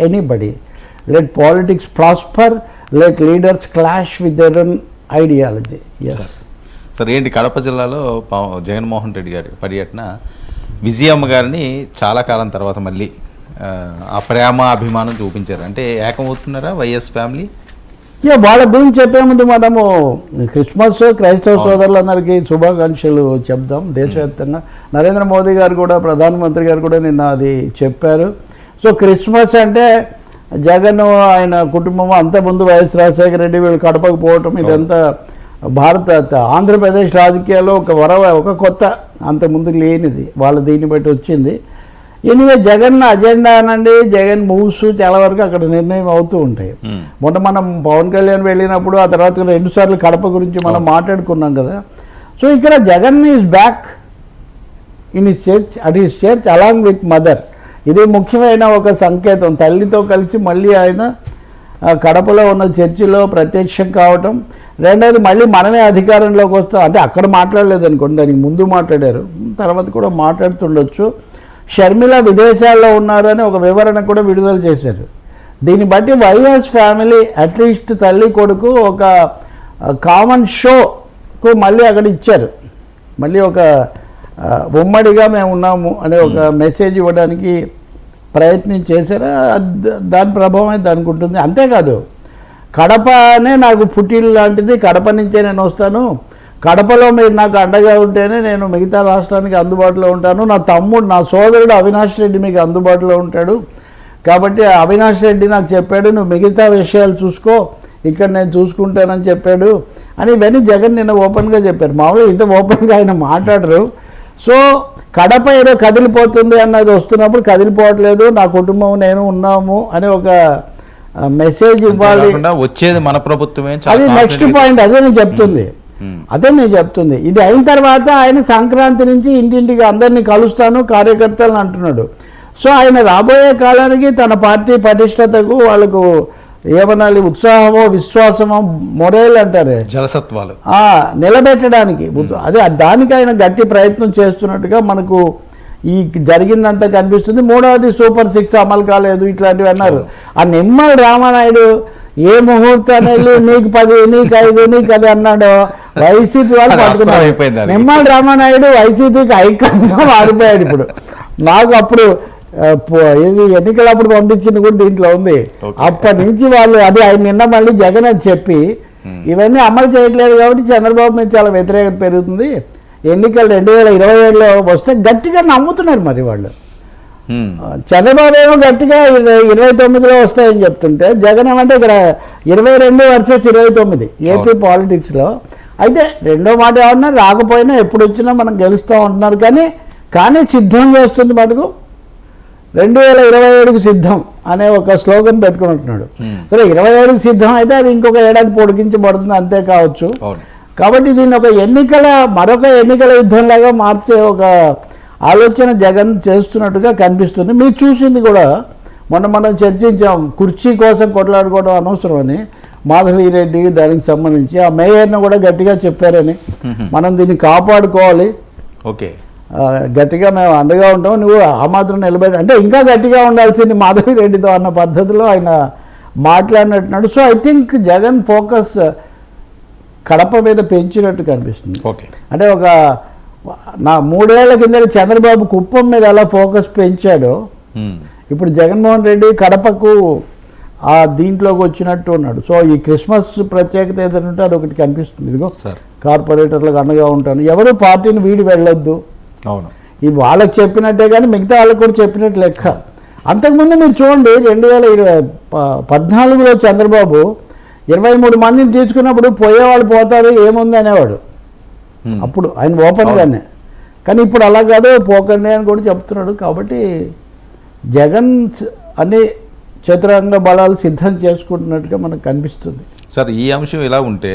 anybody. Let politics prosper, let leaders clash with their own ideology. Yes. Sir ఏంటి కడప జిల్లాలో జగన్మోహన్ రెడ్డి గారి పర్యటన విజయమ్మ గారిని చాలా కాలం తర్వాత మళ్ళీ ఆ ప్రేమ అభిమానం చూపించారు. అంటే ఏకమవుతున్నారా వైఎస్ ఫ్యామిలీ? వాళ్ళ గురించి చెప్పే ముందు మనము క్రిస్మస్ క్రైస్తవ సోదరులందరికీ శుభాకాంక్షలు చెప్దాం దేశవ్యాప్తంగా. నరేంద్ర మోదీ గారు కూడా, ప్రధానమంత్రి గారు కూడా నిన్న అది చెప్పారు. సో క్రిస్మస్ అంటే జగన్ ఆయన కుటుంబం అంత ముందు వైఎస్ రాజశేఖర రెడ్డి వీళ్ళు కడపకు పోవటం, ఇదంతా ఆంధ్రప్రదేశ్ రాజకీయాల్లో ఒక కొత్త అంతకుముందు లేనిది, వాళ్ళు దీన్ని బట్టి వచ్చింది. ఎనివే జగన్ అజెండా అనండి, జగన్ మూవ్స్ చాలా వరకు అక్కడ నిర్ణయం అవుతూ ఉంటాయి. మొన్న మనం పవన్ కళ్యాణ్ వెళ్ళినప్పుడు ఆ తర్వాత 2 సార్లు కడప గురించి మనం మాట్లాడుకున్నాం కదా. సో ఇక్కడ Jagan is back in his church, at his church along with mother. ఇది ముఖ్యమైన ఒక సంకేతం. తల్లితో కలిసి మళ్ళీ ఆయన కడపలో ఉన్న చర్చిలో ప్రత్యక్షం కావటం. రెండవది మళ్ళీ మనమే అధికారంలోకి వస్తాం అంటే అక్కడ మాట్లాడలేదు అనుకోండి, దానికి ముందు మాట్లాడారు, తర్వాత కూడా మాట్లాడుతుండొచ్చు. షర్మిల విదేశాల్లో ఉన్నారని ఒక వివరణ కూడా విడుదల చేశారు. దీన్ని బట్టి వైఎస్ ఫ్యామిలీ అట్లీస్ట్ తల్లి కొడుకు ఒక కామన్ షోకు మళ్ళీ అక్కడ ఇచ్చారు. మళ్ళీ ఒక ఉమ్మడిగా మేము ఉన్నాము అనే ఒక మెసేజ్ ఇవ్వడానికి ప్రయత్నం చేశారు. దాని ప్రభావం దానికి ఉంటుంది. అంతేకాదు కడపనే నాకు పుట్టిల్లు లాంటిది, కడప నుంచే నేను వస్తాను, కడపలో మీరు నాకు అండగా ఉంటేనే నేను మిగతా రాష్ట్రానికి అందుబాటులో ఉంటాను, నా తమ్ముడు నా సోదరుడు అవినాష్ రెడ్డి మీకు అందుబాటులో ఉంటాడు, కాబట్టి అవినాష్ రెడ్డి నాకు చెప్పాడు నువ్వు మిగతా విషయాలు చూసుకో, ఇక్కడ నేను చూసుకుంటానని చెప్పాడు అని ఇవన్నీ జగన్ నిన్న ఓపెన్గా చెప్పారు. మామూలుగా ఇంత ఓపెన్గా ఆయన మాట్లాడరు. సో కడప ఏదో కదిలిపోతుంది అన్నది వస్తున్నప్పుడు కదిలిపోవట్లేదు, నా కుటుంబం నేను ఉన్నాము అని ఒక మెసేజ్ ఇవ్వాలి. వచ్చేది మన ప్రభుత్వమే, అది నెక్స్ట్ పాయింట్. అదే నేను చెప్తుంది. ఇది అయిన తర్వాత ఆయన సంక్రాంతి నుంచి ఇంటింటికి అందరినీ కలుస్తాను కార్యకర్తలను అంటున్నాడు. సో ఆయన రాబోయే కాలానికి తన పార్టీ పటిష్టతకు వాళ్ళకు ఏమనాలి, ఉత్సాహమో విశ్వాసమో మొరేల్ అంటారు, జలసత్వాలు నిలబెట్టడానికి అదే దానికి ఆయన గట్టి ప్రయత్నం చేస్తున్నట్టుగా మనకు ఈ జరిగిందంతా కనిపిస్తుంది. మూడవది సూపర్ 6 అమలు కాలేదు ఇట్లాంటివి అన్నారు. ఆ నిమ్మల రామానాయుడు ఏ ముహూర్తాన్ని వెళ్ళి నీకు 10 నీకు 5 నీకు అది అన్నాడు. వైసీపీ వాళ్ళు పట్టుకున్నారు. నిమ్మల రామానాయుడు వైసీపీకి ఐకాన్గా మారిపోయాడు. ఇప్పుడు నాకు అప్పుడు ఇది ఎన్నికలప్పుడు పంపించింది కూడా దీంట్లో ఉంది. అప్పటి నుంచి వాళ్ళు అది ఆయన నిన్న మళ్ళీ జగన్ అని చెప్పి ఇవన్నీ అమలు చేయట్లేదు కాబట్టి చంద్రబాబు మీద చాలా వ్యతిరేకత పెరుగుతుంది. ఎన్నికలు 2027లో వస్తే గట్టిగా నమ్ముతున్నారు మరి వాళ్ళు. చంద్రబాబు ఏమో గట్టిగా 29లో వస్తాయని చెప్తుంటే జగన్ ఏమంటే ఇక్కడ 22 వర్సెస్ 29 ఏపీ పాలిటిక్స్లో. అయితే రెండో మాట ఏమన్నా రాకపోయినా ఎప్పుడు వచ్చినా మనం గెలుస్తూ ఉంటున్నారు. కానీ సిద్ధం చేస్తుంది మటుకు 2027కి సిద్ధం అనే ఒక స్లోగన్ పెట్టుకుని ఉంటున్నాడు. సరే 27కి సిద్ధం అయితే అది ఇంకొక ఏడాది పొడిగించబడుతుంది అంతే కావచ్చు. కాబట్టి దీన్ని ఒక మరొక ఎన్నికల యుద్ధంలాగా మార్చే ఒక ఆలోచన జగన్ చేస్తున్నట్టుగా కనిపిస్తుంది. మీరు చూసింది కూడా మొన్న మనం చర్చించాం, కుర్చీ కోసం కొట్లాడుకోవడం అనవసరం అని మాధవిరెడ్డి, దానికి సంబంధించి ఆ మేయర్ను కూడా గట్టిగా చెప్పారని మనం దీన్ని కాపాడుకోవాలి, ఓకే గట్టిగా మేము అండగా ఉంటాం, నువ్వు ఆ మాత్రం నిలబెట్టి అంటే ఇంకా గట్టిగా ఉండాల్సింది మాధవిరెడ్డితో అన్న పద్ధతిలో ఆయన మాట్లాడినట్టున్నాడు. So I think Jagan focus Kadapa మీద పెంచినట్టు కనిపిస్తుంది. అంటే ఒక 3 ఏళ్ల కింద చంద్రబాబు కుప్పం మీద ఎలా ఫోకస్ పెంచాడో ఇప్పుడు జగన్మోహన్ రెడ్డి కడపకు ఆ దీంట్లోకి వచ్చినట్టు ఉన్నాడు. సో ఈ క్రిస్మస్ ప్రత్యేకత ఏదంటే అదొకటి కనిపిస్తుంది. ఇదిగో కార్పొరేటర్లకు అండగా ఉంటాను, ఎవరు పార్టీని వీడి వెళ్ళొద్దు, ఇది వాళ్ళకి చెప్పినట్టే కానీ మిగతా వాళ్ళకి కూడా చెప్పినట్టు లెక్క. అంతకుముందు మీరు చూడండి 2014లో చంద్రబాబు 23 మందిని తీసుకున్నప్పుడు పోయేవాళ్ళు పోతారు ఏముంది అనేవాడు అప్పుడు ఆయన ఓపెన్గానే. కానీ ఇప్పుడు అలా కాదు, పోకండి అని కూడా చెప్తున్నాడు. కాబట్టి జగన్ అన్ని చతురంగ బలాలు సిద్ధం చేసుకుంటున్నట్టుగా మనకు కనిపిస్తుంది. సార్ ఈ అంశం ఇలా ఉంటే